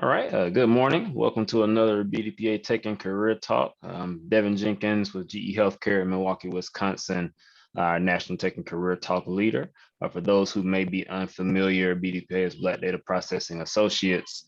All right. Good morning. Welcome to another BDPA Tech and Career Talk. Devin Jenkins with GE Healthcare in Milwaukee, Wisconsin, National Tech and Career Talk leader. For those who may be unfamiliar, BDPA is Black Data Processing Associates,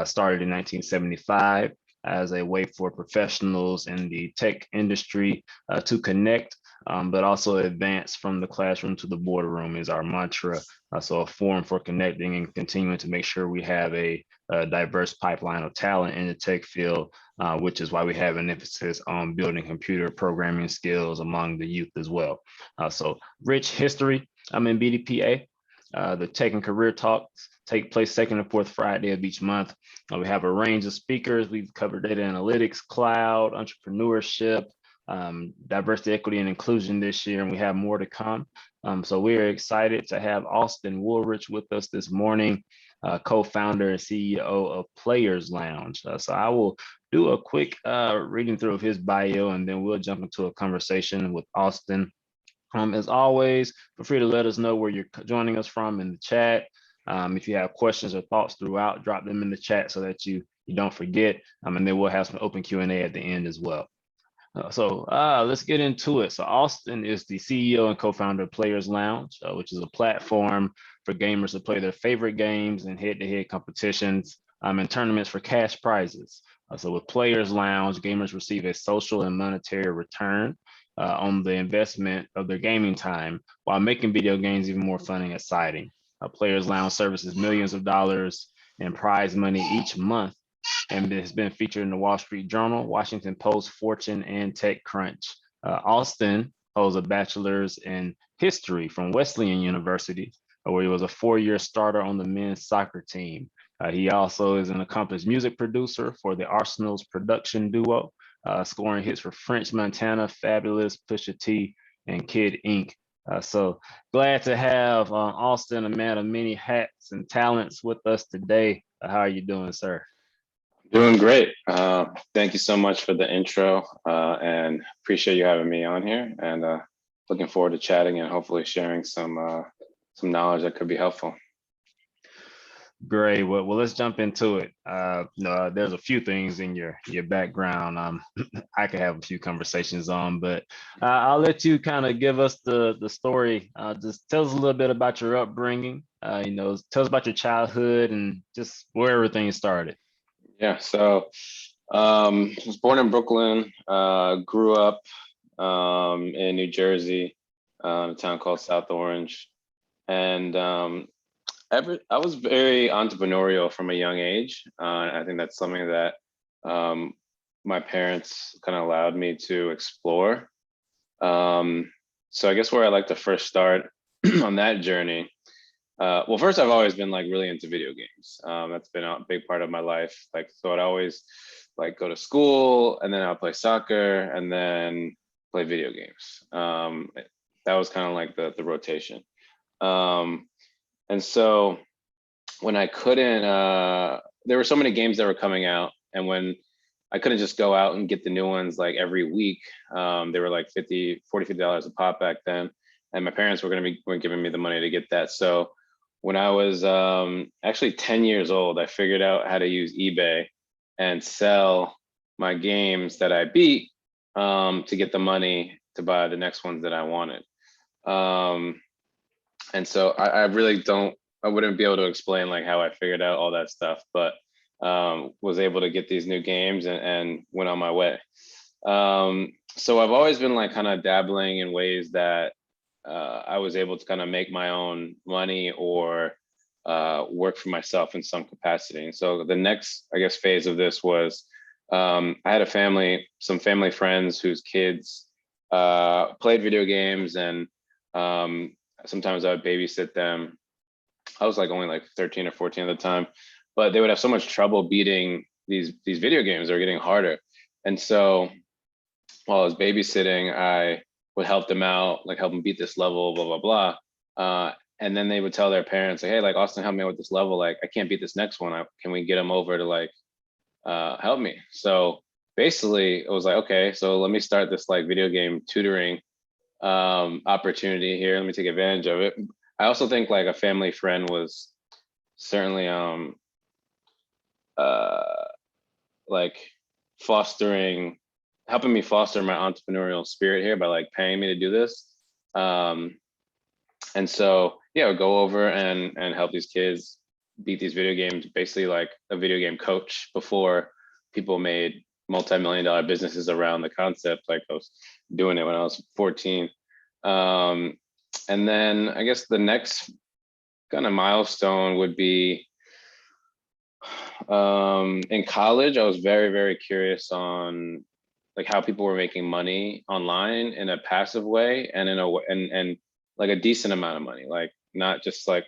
started in 1975 as a way for professionals in the tech industry to connect, but also advance from the classroom to the boardroom is our mantra. So a forum for connecting and continuing to make sure we have a diverse pipeline of talent in the tech field, which is why we have an emphasis on building computer programming skills among the youth as well. So rich history. I'm in BDPA. The Tech and Career Talks take place second and fourth Friday of each month. We have a range of speakers. We've covered data analytics, cloud, entrepreneurship, diversity, equity, and inclusion this year, and we have more to come. So we're excited to have Austin Woolridge with us this morning, co-founder and CEO of Players Lounge. So I will do a quick reading through of his bio, and then we'll jump into a conversation with Austin. As always, feel free to let us know where you're joining us from in the chat. If you have questions or thoughts throughout, drop them in the chat so that you don't forget. And then we'll have some open Q&A at the end as well. Let's get into it. So Austin is the CEO and co-founder of Players Lounge, which is a platform for gamers to play their favorite games in head-to-head competitions and tournaments for cash prizes. So with Players Lounge, gamers receive a social and monetary return on the investment of their gaming time while making video games even more fun and exciting. Players Lounge services millions of dollars in prize money each month and has been featured in the Wall Street Journal, Washington Post, Fortune, and TechCrunch. Austin holds a bachelor's in history from Wesleyan University, where he was a four-year starter on the men's soccer team. He also is an accomplished music producer for the Arsenal's production duo, scoring hits for French Montana, Fabulous, Pusha T, and Kid Ink. So glad to have Austin, a man of many hats and talents, with us today. How are you doing, sir? Doing great. Thank you so much for the intro and appreciate you having me on here and looking forward to chatting and hopefully sharing some knowledge that could be helpful. Great. Well, let's jump into it. There's a few things in your background I could have a few conversations on, but I'll let you kind of give us the story. Just tell us a little bit about your upbringing. Tell us about your childhood and just where everything started. Yeah. So I was born in Brooklyn. Grew up in New Jersey, a town called South Orange, and I was very entrepreneurial from a young age. I think that's something that my parents kind of allowed me to explore. So I guess where I like to first start on that journey. Well, first, I've always been like really into video games. That's been a big part of my life. Like, so I'd always like go to school and then I'll play soccer and then play video games. That was kind of like the rotation. And so when I couldn't, there were so many games that were coming out, and when I couldn't just go out and get the new ones like every week, they were like $50 a pop back then, and my parents weren't giving me the money to get that. So when I was actually 10 years old, I figured out how to use eBay and sell my games that I beat to get the money to buy the next ones that I wanted. And so I really I wouldn't be able to explain like how I figured out all that stuff, but was able to get these new games and went on my way. So I've always been like kind of dabbling in ways that I was able to kind of make my own money or work for myself in some capacity. And so the next, I guess, phase of this was I had some family friends whose kids played video games, and sometimes I would babysit them. I was like only like 13 or 14 at the time, but they would have so much trouble beating these video games. They were getting harder. And so while I was babysitting, I would help them out, like help them beat this level, blah, blah, blah. And then they would tell their parents, like, hey, like Austin, help me out with this level. Like, I can't beat this next one. Can we get them over to like help me? So basically it was like, okay, so let me start this like video game tutoring opportunity here. Let me take advantage of it. I also think like a family friend was certainly like helping me foster my entrepreneurial spirit here by like paying me to do this. And so, yeah, I would go over and help these kids beat these video games, basically like a video game coach before people made multi-million-dollar businesses around the concept. Like I was doing it when I was 14. And then I guess the next kind of milestone would be in college. I was very, very curious on like how people were making money online in a passive way and in a and like a decent amount of money, like not just like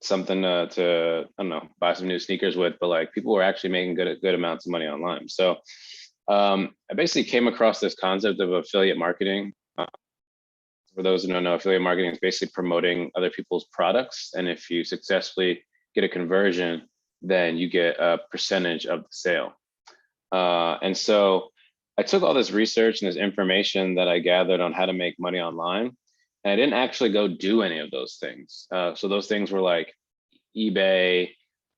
something to I don't know, buy some new sneakers with, but like people were actually making good amounts of money online. So I basically came across this concept of affiliate marketing. For those who don't know, affiliate marketing is basically promoting other people's products, and if you successfully get a conversion, then you get a percentage of the sale. And so I took all this research and this information that I gathered on how to make money online, and I didn't actually go do any of those things. So those things were like eBay,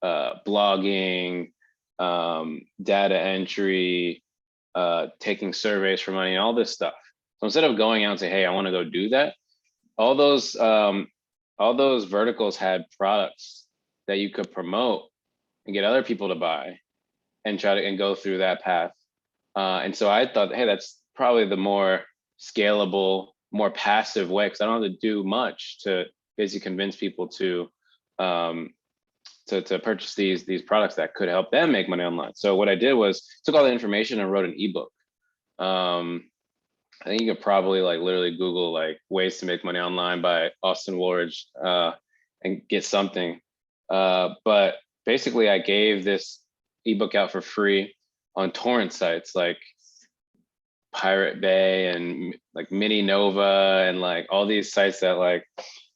blogging, data entry, taking surveys for money, all this stuff. So instead of going out and say, hey, I want to go do that, all those verticals had products that you could promote and get other people to buy and try to go through that path. And so I thought, hey, that's probably the more scalable, more passive way, because I don't have to do much to basically convince people to purchase these products that could help them make money online. So what I did was took all the information and wrote an ebook. I think you could probably like literally Google like ways to make money online by Austin Woolridge and get something. But basically, I gave this ebook out for free on torrent sites like Pirate Bay and like Mini Nova and like all these sites that like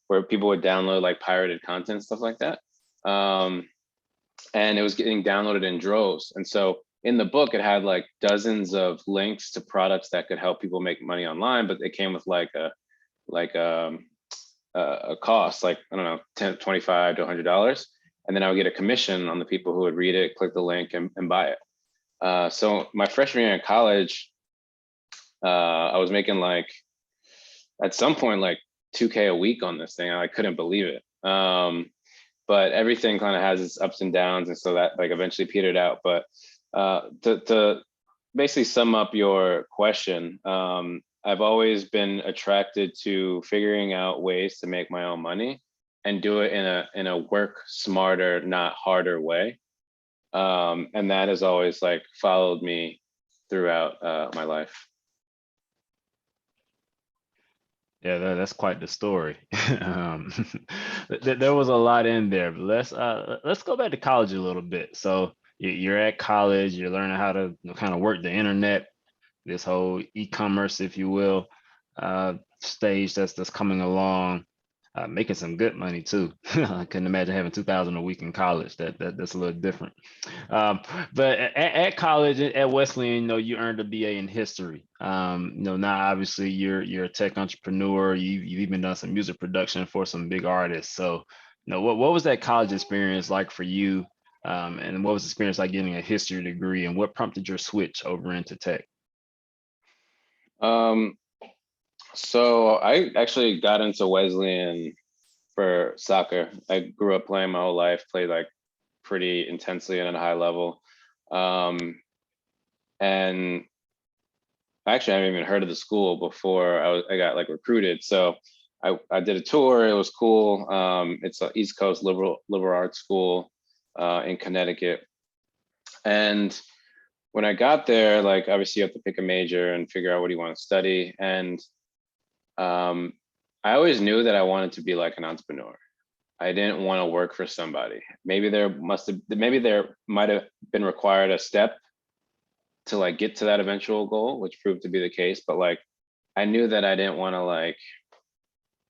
where people would download like pirated content, stuff like that. And it was getting downloaded in droves. And so in the book, it had like dozens of links to products that could help people make money online, but they came with like a cost, like, I don't know, $25 to $100. And then I would get a commission on the people who would read it, click the link and buy it. So my freshman year in college, I was making like, at some point, like $2K a week on this thing. I couldn't believe it. But everything kind of has its ups and downs. And so that like eventually petered out. But to basically sum up your question, I've always been attracted to figuring out ways to make my own money and do it in a work smarter, not harder way. And that has always like followed me throughout my life. Yeah, that's quite the story. There was a lot in there, but let's go back to college a little bit. So you're at college, you're learning how to kind of work the internet, this whole e-commerce, if you will, stage that's coming along, making some good money too. I couldn't imagine having 2,000 a week in college. That's a little different. But at college at Wesleyan, you earned a BA in history. Now obviously you're a tech entrepreneur. You've even done some music production for some big artists. So, what was that college experience like for you? And what was the experience like getting a history degree, and what prompted your switch over into tech? So I actually got into Wesleyan for soccer. I grew up playing my whole life, played like pretty intensely and at a high level. And actually I haven't even heard of the school before I got like recruited. So I did a tour. It was cool. It's an East Coast liberal arts school in Connecticut. And when I got there, like obviously you have to pick a major and figure out what you want to study. And I always knew that I wanted to be like an entrepreneur. I didn't want to work for somebody. Maybe there might have been required a step to like get to that eventual goal, which proved to be the case. But like, I knew that I didn't want to like,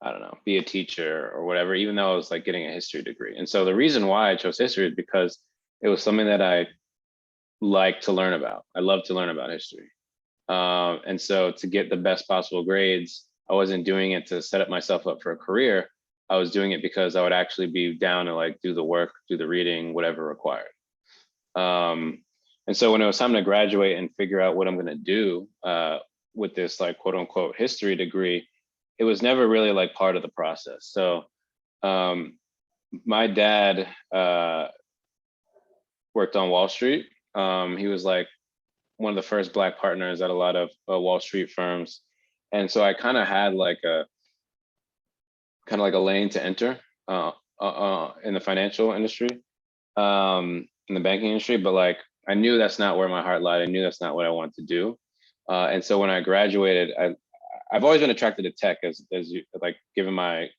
I don't know, be a teacher or whatever, even though I was like getting a history degree. And so the reason why I chose history is because it was something that I like to learn about. I love to learn about history. And so to get the best possible grades, I wasn't doing it to set up myself up for a career. I was doing it because I would actually be down to like do the work, do the reading, whatever required. And so when it was time to graduate and figure out what I'm going to do with this like quote unquote history degree, it was never really like part of the process. So my dad worked on Wall Street. He was like one of the first Black partners at a lot of Wall Street firms. And so I kind of had like a lane to enter in the financial industry, in the banking industry, but like I knew that's not where my heart lied. I knew that's not what I wanted to do. And so when I graduated, I've always been attracted to tech, as you like, given my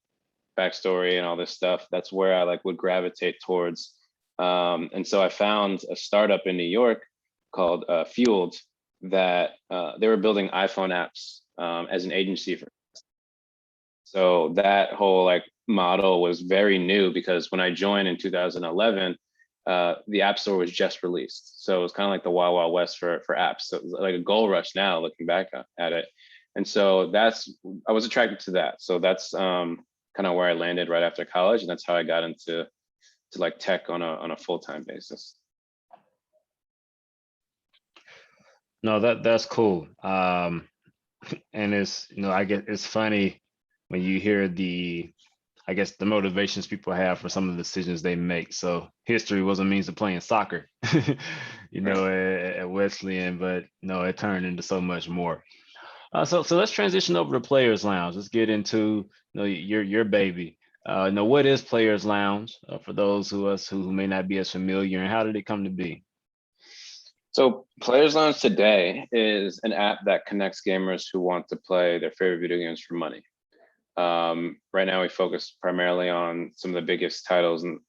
backstory and all this stuff. That's where I like would gravitate towards. And so I found a startup in New York called Fueled that they were building iPhone apps as an agency for. So that whole like model was very new because when I joined in 2011, the App Store was just released. So it was kind of like the Wild Wild West for apps. So it was like a gold rush now looking back at it. And so I was attracted to that. So that's kind of where I landed right after college. And that's how I got into like tech on a full-time basis. No, that's cool. And it's, I guess it's funny when you hear the motivations people have for some of the decisions they make. So history was a means of playing soccer, at Wesleyan, but no, it turned into so much more. So let's transition over to Players Lounge. Let's get into your baby. What is Players Lounge for those who may not be as familiar, and how did it come to be? So Players Lounge today is an app that connects gamers who want to play their favorite video games for money. Right now we focus primarily on some of the biggest titles in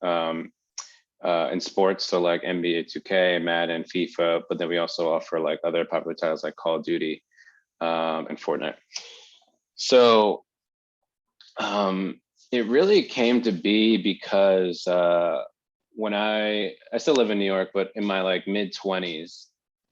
sports, so like NBA 2K, Madden, FIFA, but then we also offer like other popular titles like Call of Duty and Fortnite. So it really came to be because when I still live in New York, but in my like mid-20s,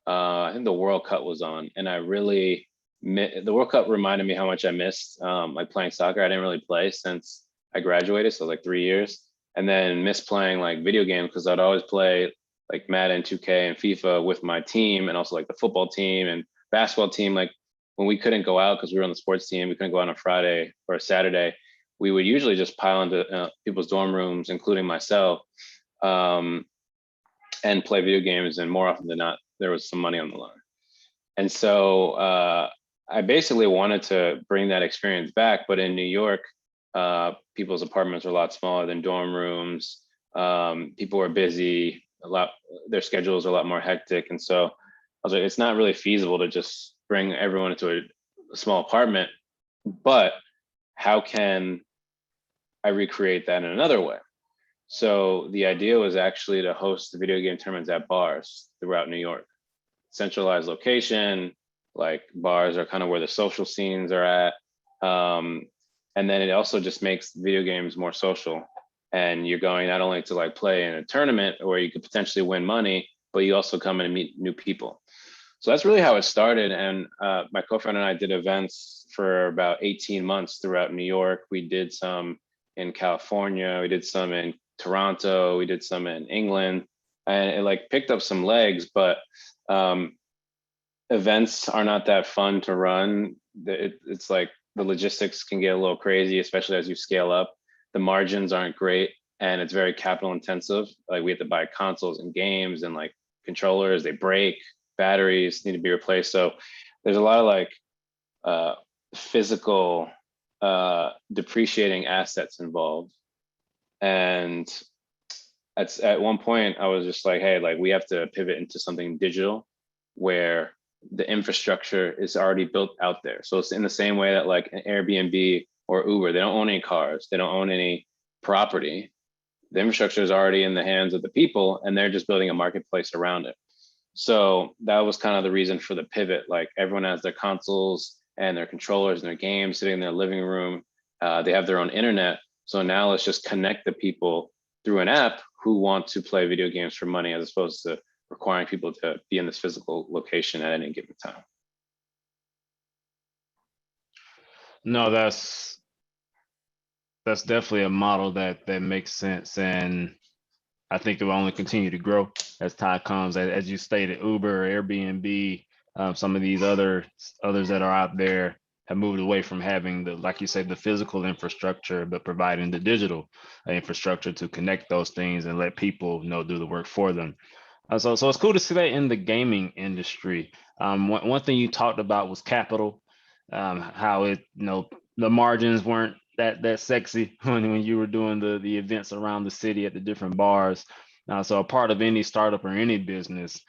I think the World Cup was on, and the World Cup reminded me how much I missed like playing soccer. I didn't really play since I graduated, so like 3 years, and then missed playing like video games because I'd always play like Madden, 2K, and FIFA with my team, and also like the football team and basketball team. Like when we couldn't go out because we were on the sports team, we couldn't go out on a Friday or a Saturday. We would usually just pile into people's dorm rooms, including myself, and play video games. And more often than not, there was some money on the line. And so I basically wanted to bring that experience back, but in New York, people's apartments are a lot smaller than dorm rooms. People are busy, their schedules are a lot more hectic. And so I was like, it's not really feasible to just bring everyone into a small apartment, but how can I recreate that in another way? So the idea was actually to host the video game tournaments at bars throughout New York. Centralized location, like bars are kind of where the social scenes are at. And then it also just makes video games more social. And you're going not only to like play in a tournament where you could potentially win money, but you also come in and meet new people. So that's really how it started. And my co-founder and I did events for about 18 months throughout New York. We did some in California, we did some in Toronto, we did some in England, and it like picked up some legs, but events are not that fun to run. It's like the logistics can get a little crazy, especially as you scale up. The margins aren't great, and it's very capital intensive. Like we have to buy consoles and games and like controllers, they break, batteries need to be replaced. So there's a lot of like physical depreciating assets involved. And at one point I was just like, hey, like we have to pivot into something digital where the infrastructure is already built out there. So it's in the same way that like an Airbnb or Uber, they don't own any cars, they don't own any property. The infrastructure is already in the hands of the people, and they're just building a marketplace around it. So that was kind of the reason for the pivot. Like everyone has their consoles and their controllers and their games sitting in their living room. They have their own internet. So now let's just connect the people through an app who want to play video games for money, as opposed to requiring people to be in this physical location at any given time. No, that's That's definitely a model that makes sense, and I think it will only continue to grow as time comes. As you stated, Uber, Airbnb, some of these others that are out there have moved away from having the, like you say, the physical infrastructure, but providing the digital infrastructure to connect those things and let people, do the work for them. So it's cool to see that in the gaming industry. One thing you talked about was capital, how the margins weren't that sexy when you were doing the events around the city at the different bars. So a part of any startup or any business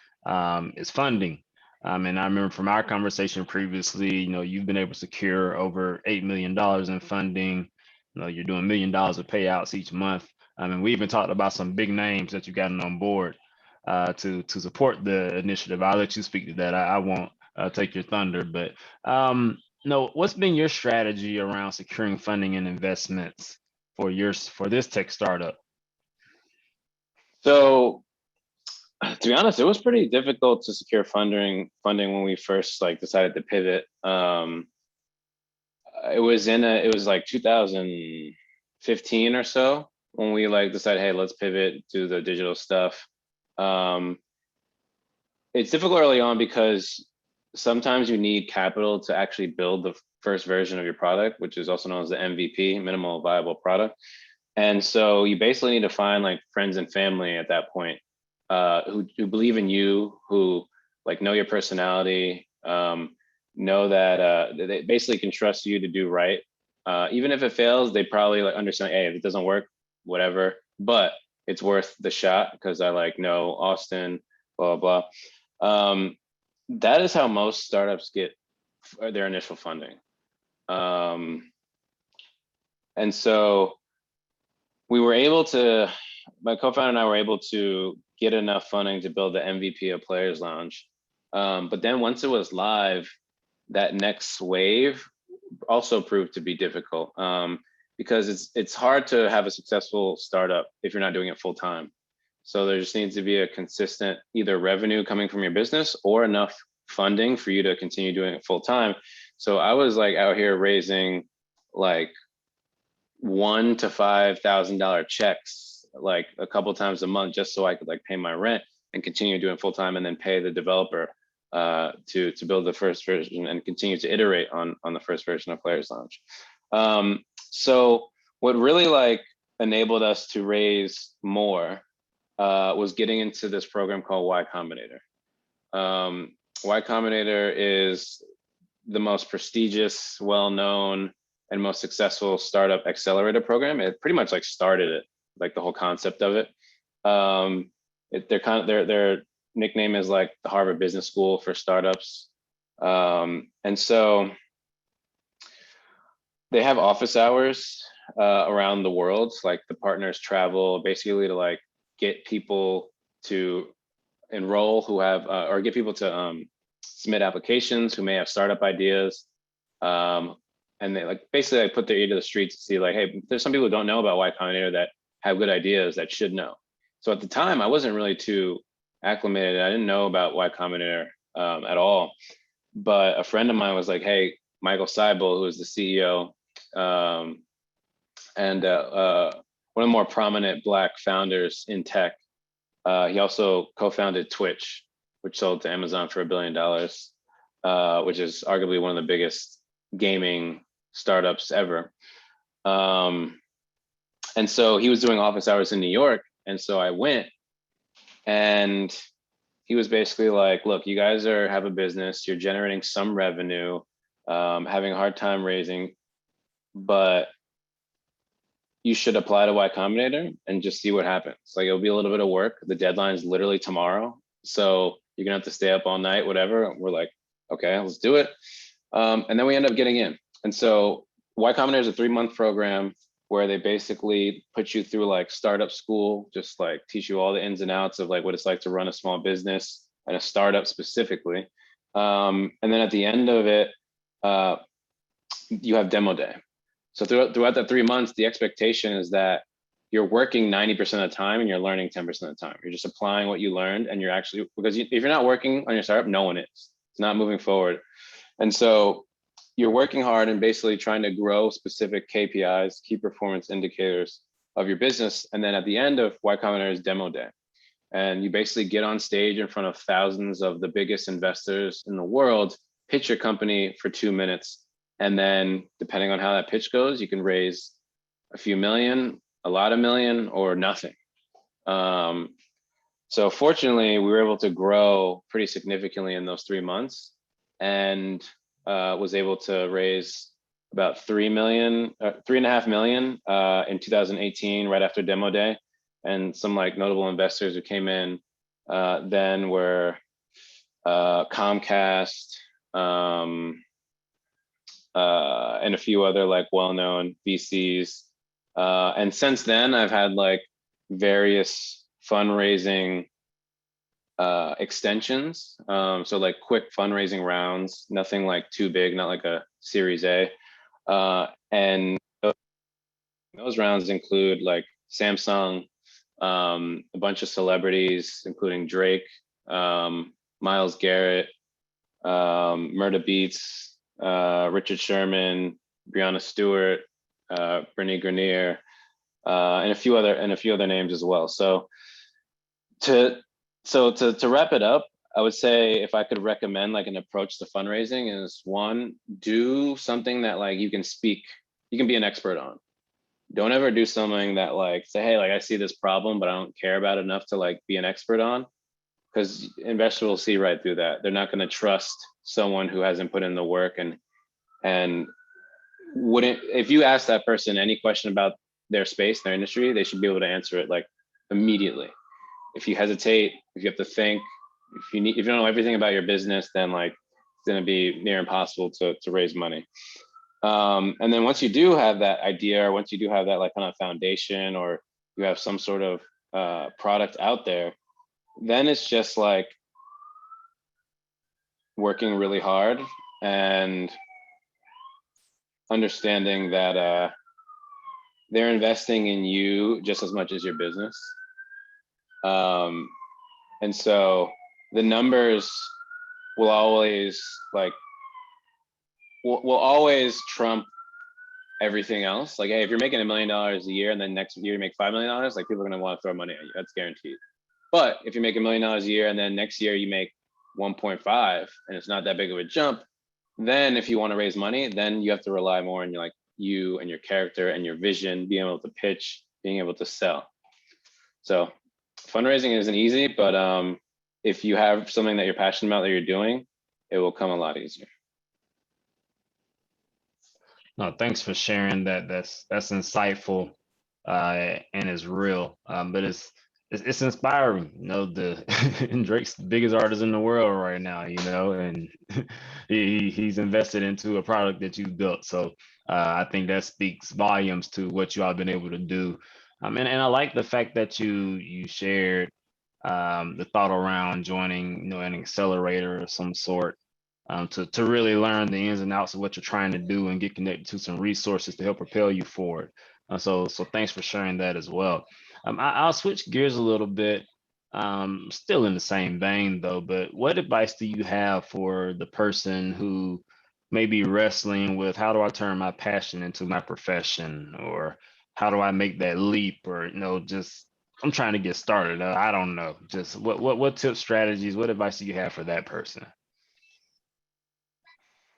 is funding. And I remember from our conversation previously, you've been able to secure over $8 million in funding. You're doing $1 million of payouts each month. And we even talked about some big names that you gotten on board to support the initiative. I'll let you speak to that. I won't take your thunder, but no, what's been your strategy around securing funding and investments for this tech startup? So to be honest, it was pretty difficult to secure funding when we first like decided to pivot. It was like 2015 or so when we like decided, hey, let's pivot to the digital stuff. It's difficult early on because sometimes you need capital to actually build the first version of your product, which is also known as the MVP, minimal viable product. And so you basically need to find like friends and family at that point, who believe in you, who like know your personality, know that they basically can trust you to do right. Even if it fails, they probably like understand, hey, if it doesn't work, whatever, but it's worth the shot because I like know Austin, blah, blah, blah. That is how most startups get their initial funding. And so we were able to, my co-founder and I were able to get enough funding to build the MVP of Players Lounge. But then once it was live, that next wave also proved to be difficult, because it's hard to have a successful startup if you're not doing it full time. So there just needs to be a consistent either revenue coming from your business or enough funding for you to continue doing it full time. So I was like out here raising like $1,000 to $5,000 checks like a couple times a month just so I could like pay my rent and continue doing full time and then pay the developer to build the first version and continue to iterate on the first version of Players Lounge. So what really like enabled us to raise more was getting into this program called Y Combinator. Y Combinator is the most prestigious, well-known, and most successful startup accelerator program. It pretty much like started it, like the whole concept of it. Their nickname is like the Harvard Business School for startups. And so they have office hours around the world. Like the partners travel basically to like get people to enroll who have, or get people to submit applications who may have startup ideas. And they like basically like put their ear to the streets to see like, hey, there's some people who don't know about Y Combinator that have good ideas that should know. So at the time, I wasn't really too acclimated. I didn't know about Y Combinator at all. But a friend of mine was like, hey, Michael Seibel, who is the CEO and one of the more prominent Black founders in tech. He also co-founded Twitch, which sold to Amazon for $1 billion, which is arguably one of the biggest gaming startups ever. And so he was doing office hours in New York. And so I went, and he was basically like, look, you guys have a business, you're generating some revenue, having a hard time raising, but you should apply to Y Combinator and just see what happens. Like it'll be a little bit of work. The deadline is literally tomorrow. So you're gonna have to stay up all night, whatever. We're like, okay, let's do it. And then we end up getting in. And so Y Combinator is a 3-month program where they basically put you through like startup school, just like teach you all the ins and outs of like what it's like to run a small business and a startup specifically. And then at the end of it, you have demo day. So throughout that 3 months, the expectation is that you're working 90% of the time and you're learning 10% of the time. You're just applying what you learned, and you're actually, because if you're not working on your startup, no one is. It's not moving forward. And so you're working hard and basically trying to grow specific KPIs, key performance indicators of your business. And then at the end of Y Combinator is demo day. And you basically get on stage in front of thousands of the biggest investors in the world, pitch your company for 2 minutes. And then depending on how that pitch goes, you can raise a few million, a lot of million, or nothing. So fortunately, we were able to grow pretty significantly in those 3 months, and was able to raise about 3.5 million in 2018, right after demo day. And some like notable investors who came in then were Comcast, and a few other like well-known VCs. And since then, I've had like various fundraising extensions. So like quick fundraising rounds, nothing like too big, not like a Series A. And those rounds include like Samsung, a bunch of celebrities, including Drake, Miles Garrett, Murda Beats, Richard Sherman, Breonna Stewart, Brittany Grenier, and a few other names as well. So to wrap it up, I would say if I could recommend like an approach to fundraising is, one, do something that like you can be an expert on. Don't ever do something that like say, hey, like I see this problem, but I don't care about it enough to like be an expert on, because investors will see right through that. They're not going to trust someone who hasn't put in the work, and wouldn't, if you ask that person any question about their space, their industry, they should be able to answer it like immediately. If you hesitate, if you have to think, if you don't know everything about your business, then like it's going to be near impossible to raise money. And then once you do have that idea, or once you do have that like kind of foundation, or you have some sort of product out there, then it's just like working really hard and understanding that they're investing in you just as much as your business. And so the numbers will always like will always trump everything else. Like, hey, if you're making $1 million a year and then next year you make $5 million, like people are gonna want to throw money at you. That's guaranteed. But if you make $1 million a year and then next year you make 1.5 and it's not that big of a jump, then if you want to raise money, then you have to rely more on you and your character and your vision, being able to pitch, being able to sell. So fundraising isn't easy, but if you have something that you're passionate about that you're doing, it will come a lot easier. No, thanks for sharing that. That's insightful, and it's real. But it's inspiring. You know, and Drake's the biggest artist in the world right now. You know, and he's invested into a product that you built. So I think that speaks volumes to what you all been able to do. And I like the fact that you shared the thought around joining, you know, an accelerator of some sort, to really learn the ins and outs of what you're trying to do and get connected to some resources to help propel you forward. So thanks for sharing that as well. I'll switch gears a little bit, still in the same vein though, but what advice do you have for the person who may be wrestling with, how do I turn my passion into my profession, or how do I make that leap, or, you know, just I'm trying to get started. I don't know. Just what tips, strategies, what advice do you have for that person?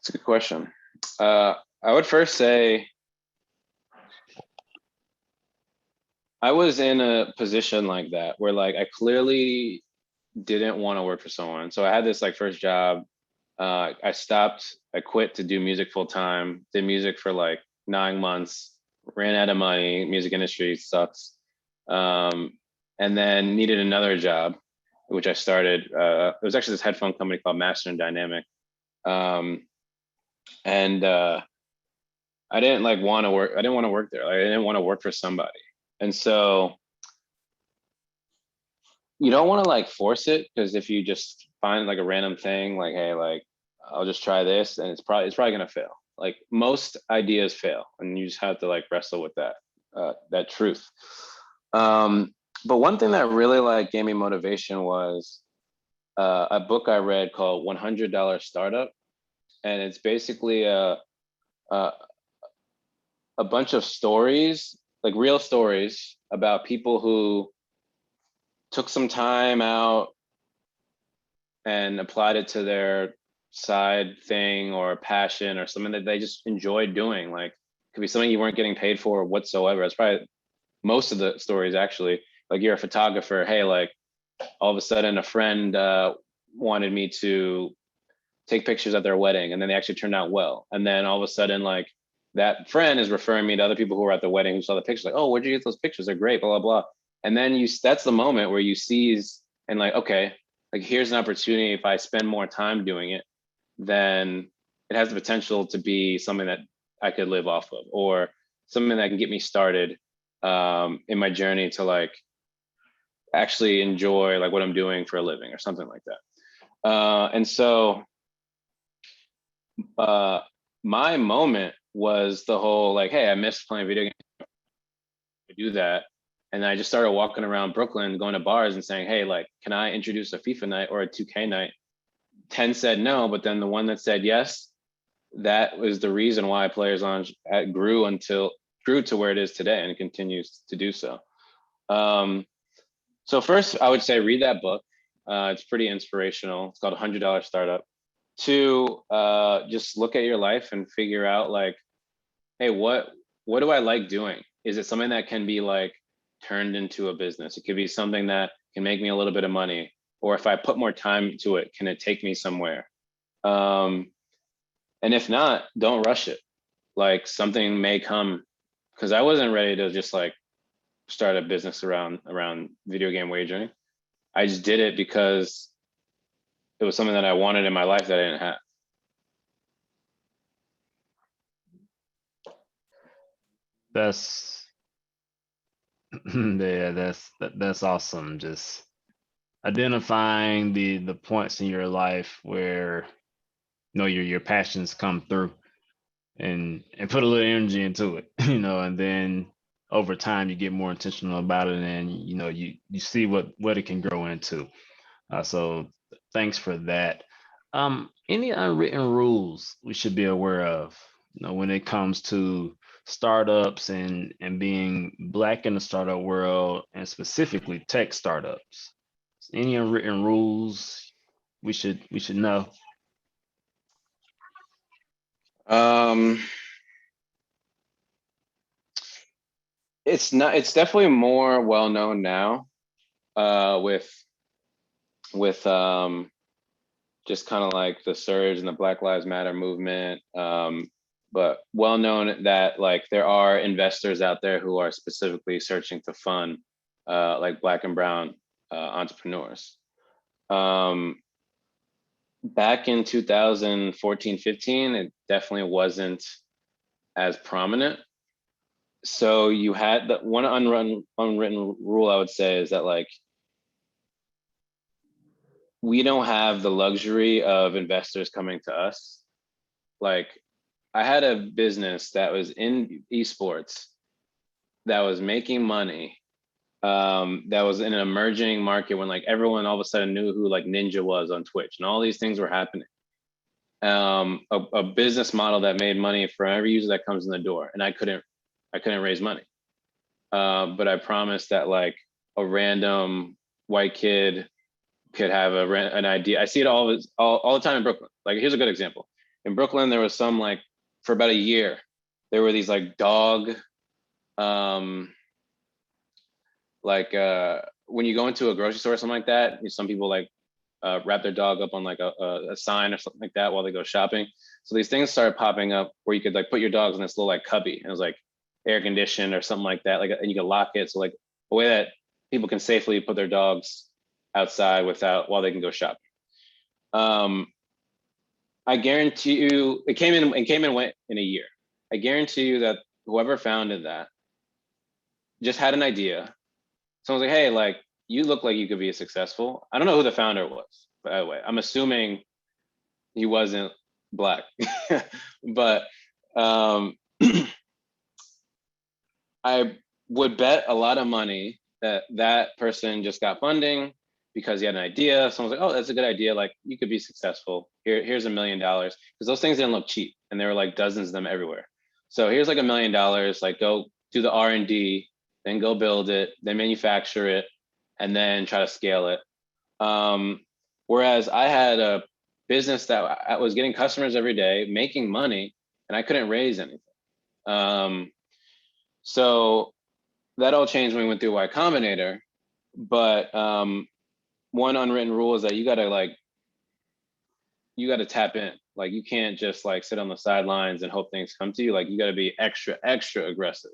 It's a good question. I would first say I was in a position like that where like I clearly didn't want to work for someone. So I had this like first job. I quit to do music full time, did music for like 9 months, ran out of money, music industry sucks. And then needed another job, which I started. It was actually this headphone company called Master and Dynamic. And I didn't like want to work. I didn't want to work there. I didn't want to work for somebody. And so you don't want to like force it, because if you just find like a random thing, like, hey, like I'll just try this, and it's probably gonna fail. Like most ideas fail, and you just have to like wrestle with that truth. But one thing that really like gave me motivation was a book I read called $100 Startup. And it's basically a uh, a bunch of stories, like real stories about people who took some time out and applied it to their side thing or passion or something that they just enjoyed doing. Like it could be something you weren't getting paid for whatsoever. It's probably most of the stories actually. Like you're a photographer, hey, like all of a sudden a friend wanted me to take pictures at their wedding, and then they actually turned out well. And then all of a sudden, like that friend is referring me to other people who were at the wedding who saw the pictures, like, oh, where'd you get those pictures? They're great, blah, blah, blah. And then that's the moment where you seize and like, okay, like here's an opportunity. If I spend more time doing it, then it has the potential to be something that I could live off of, or something that can get me started in my journey to like actually enjoy like what I'm doing for a living or something like that. And so my moment was the whole like, hey, I missed playing video games. I do that. And I just started walking around Brooklyn, going to bars and saying, hey, like, can I introduce a FIFA night or a 2K night? 10 said no, but then the one that said yes, that was the reason why Players Lounge grew to where it is today, and it continues to do so. So first, I would say read that book. It's pretty inspirational. It's called $100 Startup. Two, just look at your life and figure out like, hey, what do I like doing? Is it something that can be like turned into a business? It could be something that can make me a little bit of money, or if I put more time to it, can it take me somewhere? And if not, don't rush it. Like something may come, because I wasn't ready to just like start a business around video game wagering. I just did it because it was something that I wanted in my life that I didn't have. That's yeah, that's awesome. Just identifying the points in your life where you know your passions come through and put a little energy into it, you know, and then over time you get more intentional about it, and you know you see what it can grow into. So thanks for that. Any unwritten rules we should be aware of, you know, when it comes to startups and being Black in the startup world, and specifically tech startups? Any unwritten rules we should know? Um, it's not. It's definitely more well known now. With just kind of like the surge and the Black Lives Matter movement. But well known that like there are investors out there who are specifically searching to fund like Black and Brown entrepreneurs. Back in 2014, 15, it definitely wasn't as prominent. So you had the one unwritten rule I would say is that like we don't have the luxury of investors coming to us. Like I had a business that was in esports that was making money, that was in an emerging market when like everyone all of a sudden knew who like Ninja was on Twitch, and all these things were happening. A business model that made money for every user that comes in the door, and I couldn't raise money. But I promised that like a random white kid could have an idea. I see it all the time in Brooklyn. Like here's a good example. In Brooklyn, there was some like for about a year, there were these like dog, like when you go into a grocery store or something like that, some people like wrap their dog up on like a sign or something like that while they go shopping. So these things started popping up where you could like put your dogs in this little like cubby, and it was like air conditioned or something like that. Like, and you could lock it. So like a way that people can safely put their dogs outside while they can go shopping. I guarantee you it came and went in a year. I guarantee you that whoever founded that just had an idea. Someone's like, hey, like you look like you could be successful. I don't know who the founder was, by the way. I'm assuming he wasn't Black. But I would bet a lot of money that that person just got funding because he had an idea. Someone's like, oh, that's a good idea. Like, you could be successful. Here's $1 million. Because those things didn't look cheap, and there were like dozens of them everywhere. So here's like $1 million, like go do the R&D, then go build it, then manufacture it, and then try to scale it. Whereas I had a business that I was getting customers every day, making money, and I couldn't raise anything. So that all changed when we went through Y Combinator. But one unwritten rule is that you gotta tap in. Like, you can't just like sit on the sidelines and hope things come to you. Like, you gotta be extra aggressive.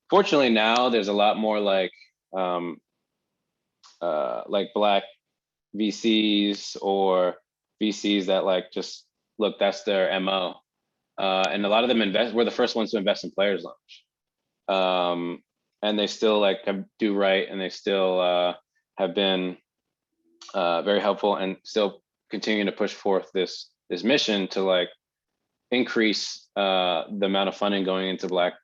Fortunately now there's a lot more like Black VCs or VCs that like just look, that's their MO. And a lot of them we're the first ones to invest in Players Launch. And they still like do right, and they still have been very helpful, and still continuing to push forth this mission to like increase the amount of funding going into Black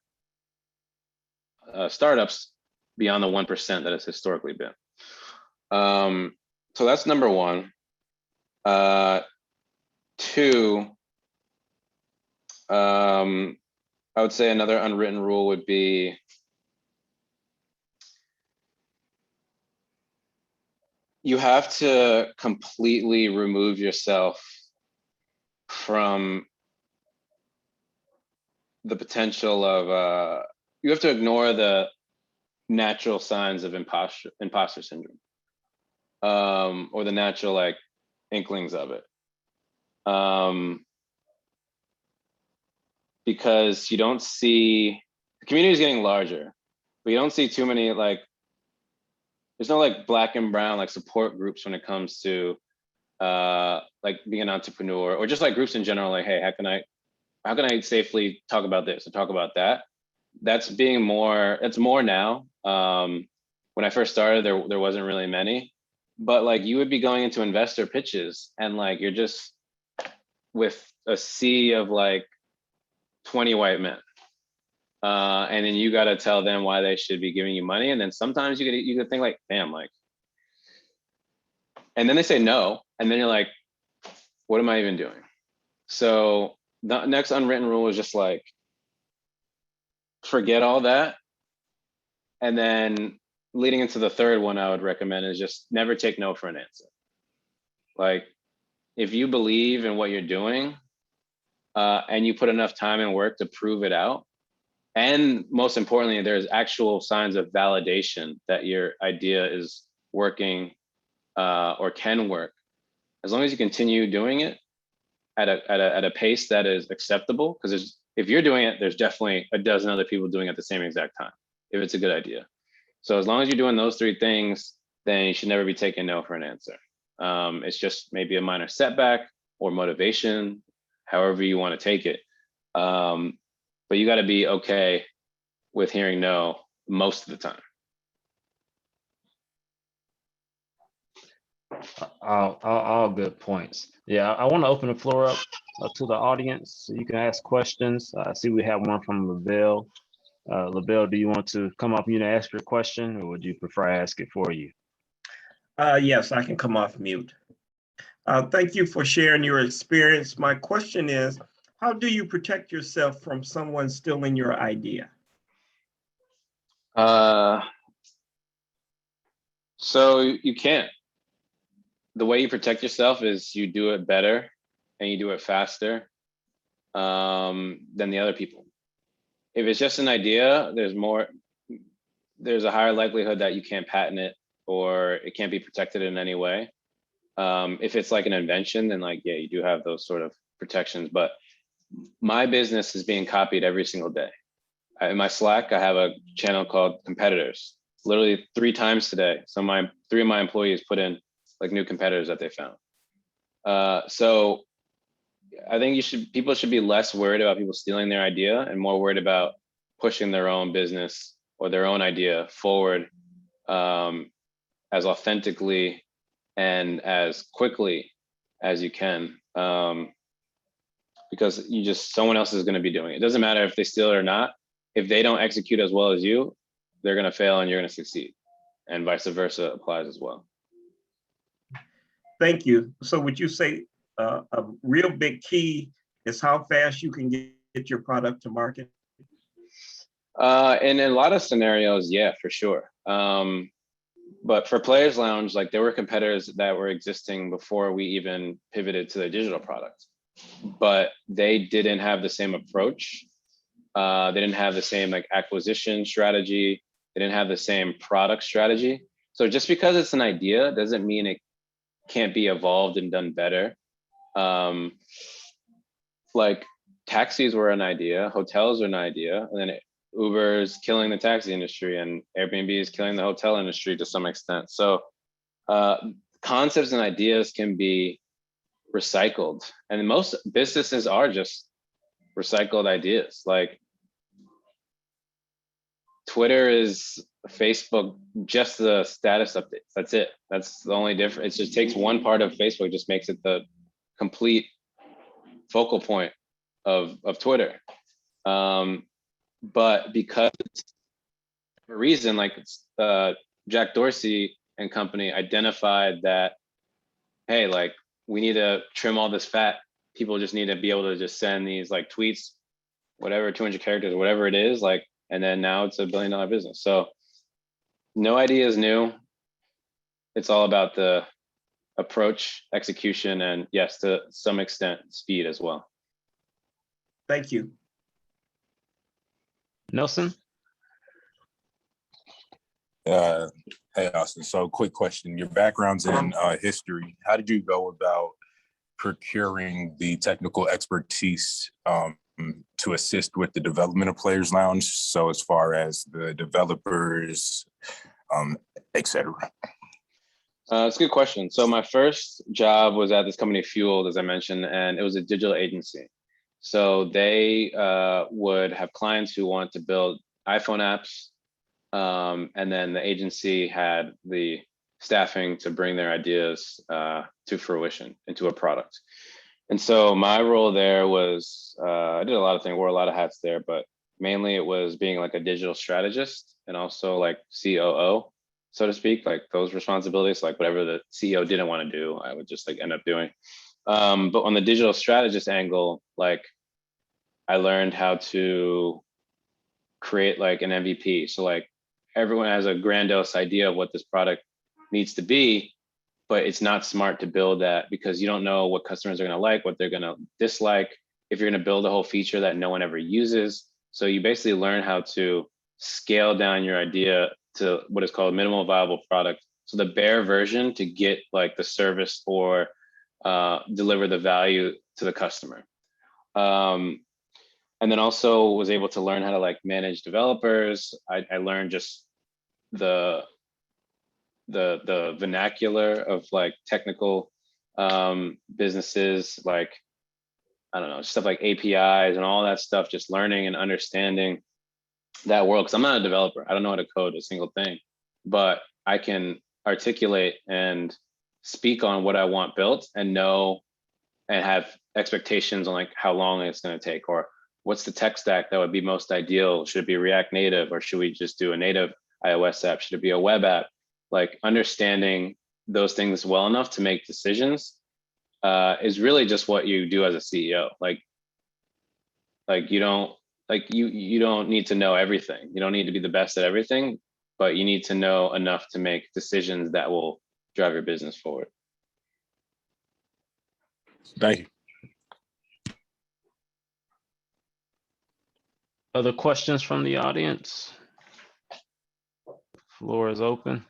startups beyond the 1% that it's historically been. So that's number one. Two, I would say another unwritten rule would be you have to completely remove yourself from the potential of, you have to ignore the natural signs of imposter syndrome, or the natural like inklings of it. Because you don't see, the community is getting larger, but you don't see too many like, there's no like Black and brown like support groups when it comes to like being an entrepreneur, or just like groups in general. Like, hey, how can I safely talk about this and talk about that? That's more now. When I first started, there wasn't really many, but like you would be going into investor pitches and like you're just with a sea of like 20 white men. And then you got to tell them why they should be giving you money. And then sometimes you could think like, damn, like, and then they say no. And then you're like, what am I even doing? So the next unwritten rule is just like, forget all that. And then leading into the third one I would recommend is just never take no for an answer. Like, if you believe in what you're doing, and you put enough time and work to prove it out, and most importantly, there's actual signs of validation that your idea is working or can work, as long as you continue doing it at a pace that is acceptable, because if you're doing it, there's definitely a dozen other people doing it at the same exact time, if it's a good idea. So as long as you're doing those three things, then you should never be taking no for an answer. It's just maybe a minor setback or motivation, however you want to take it. But you got to be okay with hearing no most of the time. All good points. Yeah, I want to open the floor up to the audience so you can ask questions. I see we have one from LaBelle. LaBelle, do you want to come up and ask your question, or would you prefer I ask it for you? Yes, I can come off mute. Thank you for sharing your experience. My question is, how do you protect yourself from someone stealing your idea? So you can't. The way you protect yourself is you do it better and you do it faster than the other people. If it's just an idea, there's a higher likelihood that you can't patent it or it can't be protected in any way. If it's like an invention, then like, yeah, you do have those sort of protections. But my business is being copied every single day. In my Slack, I have a channel called Competitors. Literally 3 times today. So 3 of my employees put in like new competitors that they found. So I think people should be less worried about people stealing their idea and more worried about pushing their own business or their own idea forward as authentically and as quickly as you can. Because someone else is going to be doing it. It doesn't matter if they steal it or not. If they don't execute as well as you, they're going to fail and you're going to succeed. and vice versa applies as well. Thank you. So would you say a real big key is how fast you can get your product to market? And in a lot of scenarios, yeah, for sure. But for Players Lounge, like there were competitors that were existing before we even pivoted to the digital product, but they didn't have the same approach. They didn't have the same like acquisition strategy. They didn't have the same product strategy. So just because it's an idea doesn't mean it can't be evolved and done better. Like taxis were an idea, hotels are an idea, and then Uber is killing the taxi industry and Airbnb is killing the hotel industry to some extent. So concepts and ideas can be recycled, and most businesses are just recycled ideas. Like Twitter is Facebook, just the status updates. That's it. That's the only difference. It just takes one part of Facebook, just makes it the complete focal point of Twitter. But because for a reason, like Jack Dorsey and company identified that, hey, like we need to trim all this fat. People just need to be able to just send these like tweets, whatever, 200 characters, whatever it is, like, and then now it's $1 billion business. So no idea is new. It's all about the approach, execution, and yes, to some extent, speed as well. Thank you. Nelson? Hey, Austin. So quick question. Your background's in history. How did you go about procuring the technical expertise to assist with the development of Players Lounge? So as far as the developers, et cetera. It's a good question. So my first job was at this company Fueled, as I mentioned, and it was a digital agency. So they would have clients who want to build iPhone apps, and then the agency had the staffing to bring their ideas to fruition into a product. And so my role there was, I did a lot of things, wore a lot of hats there, but mainly it was being like a digital strategist and also like COO, so to speak, like those responsibilities, like whatever the CEO didn't want to do, I would just like end up doing. But on the digital strategist angle, like I learned how to create like an MVP. So like everyone has a grandiose idea of what this product needs to be, but it's not smart to build that because you don't know what customers are going to like, what they're going to dislike, if you're going to build a whole feature that no one ever uses. So you basically learn how to scale down your idea to what is called a minimal viable product. So the bare version to get like the service or deliver the value to the customer. And then also was able to learn how to like manage developers. I learned just the vernacular of like technical businesses, like, I don't know, stuff like APIs and all that stuff, just learning and understanding that world. Cause I'm not a developer. I don't know how to code a single thing, but I can articulate and speak on what I want built and know and have expectations on like how long it's going to take, or what's the tech stack that would be most ideal? Should it be React Native, or should we just do a native iOS app? Should it be a web app? Like understanding those things well enough to make decisions is really just what you do as a CEO. Like you don't need to know everything. You don't need to be the best at everything, but you need to know enough to make decisions that will drive your business forward. Thank you. Other questions from the audience? Floor is open.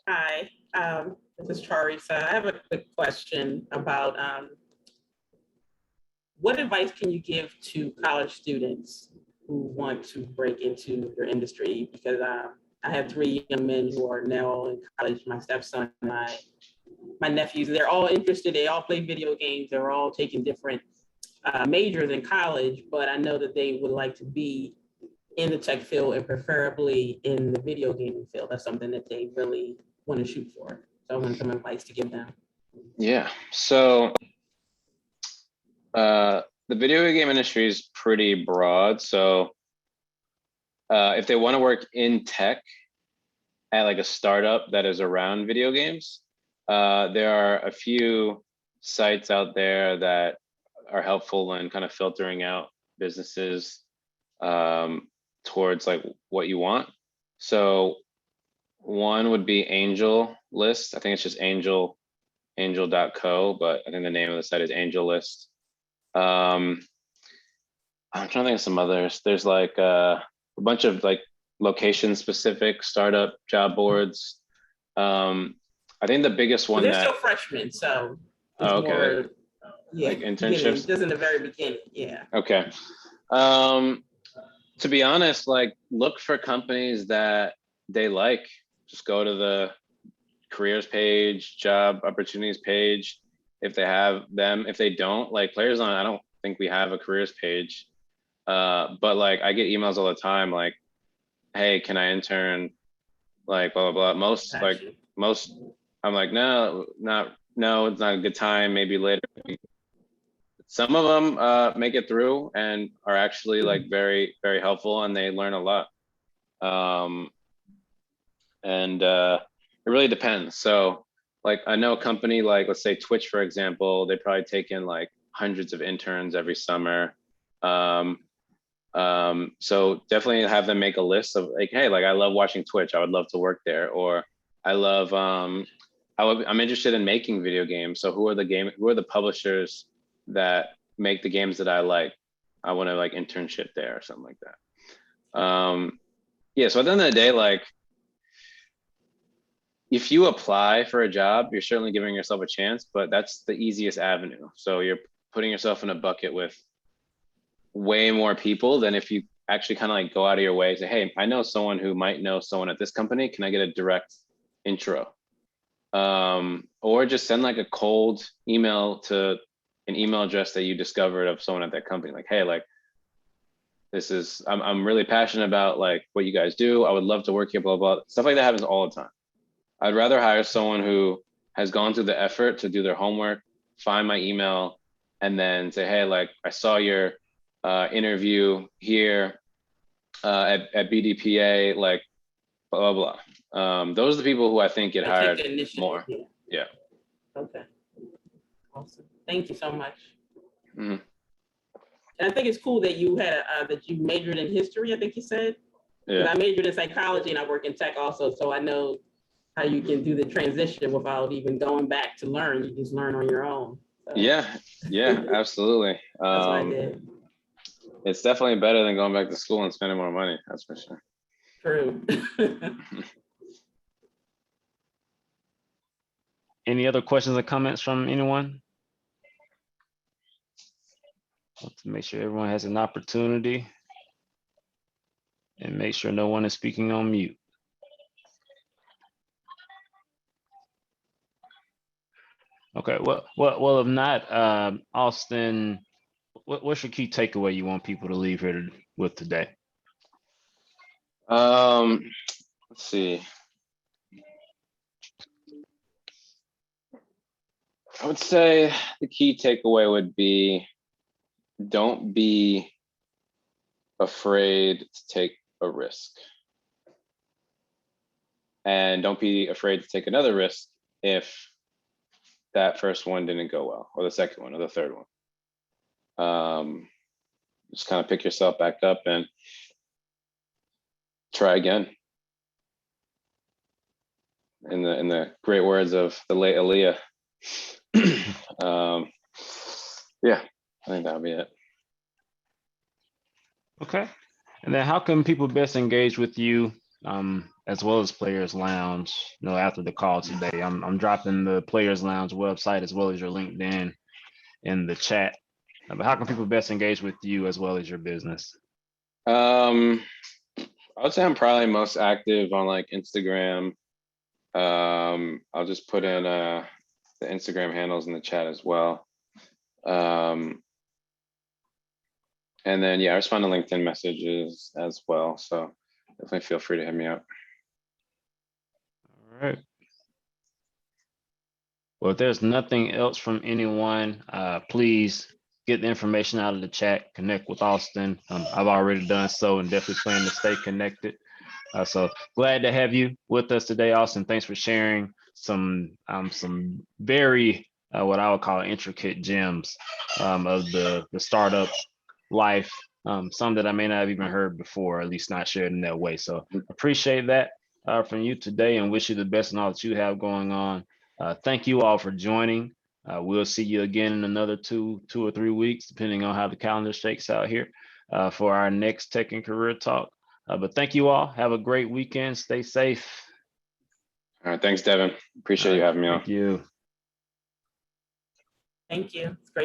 Hi, this is Charissa. I have a quick question about what advice can you give to college students who want to break into your industry? Because I have 3 young men who are now in college, my stepson, my nephews, they're all interested, they all play video games, they're all taking different majors in college, but I know that they would like to be in the tech field and preferably in the video gaming field. That's something that they really want to shoot for. So I want some advice to give them. Yeah, so the video game industry is pretty broad. So if they want to work in tech at like a startup that is around video games, there are a few sites out there that are helpful in kind of filtering out businesses towards like what you want. So one would be Angel List. I think it's just angel.co, but I think the name of the site is Angel List. I'm trying to think of some others. There's like a bunch of like location specific startup job boards. I think the biggest one They're that still freshmen, so it's okay, more, yeah, like internships, just in the very beginning, yeah. okay. To be honest, like look for companies that they like. Just go to the careers page, job opportunities page, if they have them. If they don't, like Players On, I don't think we have a careers page. But like I get emails all the time like, hey, can I intern? Like blah blah blah. Most, I'm like, no, it's not a good time, maybe later. Some of them make it through and are actually like very, very helpful, and they learn a lot. It really depends. So like I know a company like, let's say Twitch, for example, they probably take in like hundreds of interns every summer. So definitely have them make a list of like, hey, like I love watching Twitch, I would love to work there. Or I love, I'm interested in making video games. So who are the publishers that make the games that I like? I want to like internship there or something like that. Yeah, so at the end of the day, like if you apply for a job, you're certainly giving yourself a chance, but that's the easiest avenue. So you're putting yourself in a bucket with way more people than if you actually kind of like go out of your way and say, hey, I know someone who might know someone at this company. Can I get a direct intro? Or just send like a cold email to an email address that you discovered of someone at that company. Like, hey, like I'm really passionate about like what you guys do. I would love to work here, blah, blah. Stuff like that happens all the time. I'd rather hire someone who has gone through the effort to do their homework, find my email, and then say, hey, like I saw your interview here at BDPA, like blah, blah, blah. Those are the people who I think get hired more. Yeah. Okay. Awesome. Thank you so much. Mm-hmm. And I think it's cool that you had that you majored in history, I think you said. Yeah. I majored in psychology and I work in tech also, so I know how you can do the transition without even going back to learn. You just learn on your own. So. Yeah, absolutely. That's what I did. It's definitely better than going back to school and spending more money. That's for sure. True. Any other questions or comments from anyone? To make sure everyone has an opportunity and make sure no one is speaking on mute. Okay, well, if not, Austin, what's your key takeaway you want people to leave here with today? Let's see. I would say the key takeaway would be, don't be afraid to take a risk. And don't be afraid to take another risk if that first one didn't go well, or the second one, or the third one. Just kind of pick yourself back up and try again. In the great words of the late Aaliyah. Yeah, I think that'll be it. Okay. And then how can people best engage with you as well as Players Lounge, after the call today? I'm dropping the Players Lounge website as well as your LinkedIn in the chat. But how can people best engage with you as well as your business? I would say I'm probably most active on like Instagram. I'll just put in the Instagram handles in the chat as well. And then, yeah, I respond to LinkedIn messages as well. So definitely feel free to hit me up. All right. Well, if there's nothing else from anyone, please get the information out of the chat, connect with Austin. I've already done so and definitely plan to stay connected. So glad to have you with us today, Austin. Thanks for sharing some very what I would call intricate gems of the startup life. Some that I may not have even heard before, at least not shared in that way. So appreciate that from you today and wish you the best in all that you have going on. Thank you all for joining. We'll see you again in another two or 3 weeks, depending on how the calendar shakes out here for our next Tech and Career Talk. But thank you all. Have a great weekend. Stay safe. All right. Thanks, Devin. Appreciate you having me on. Thank you. Thank you. It's great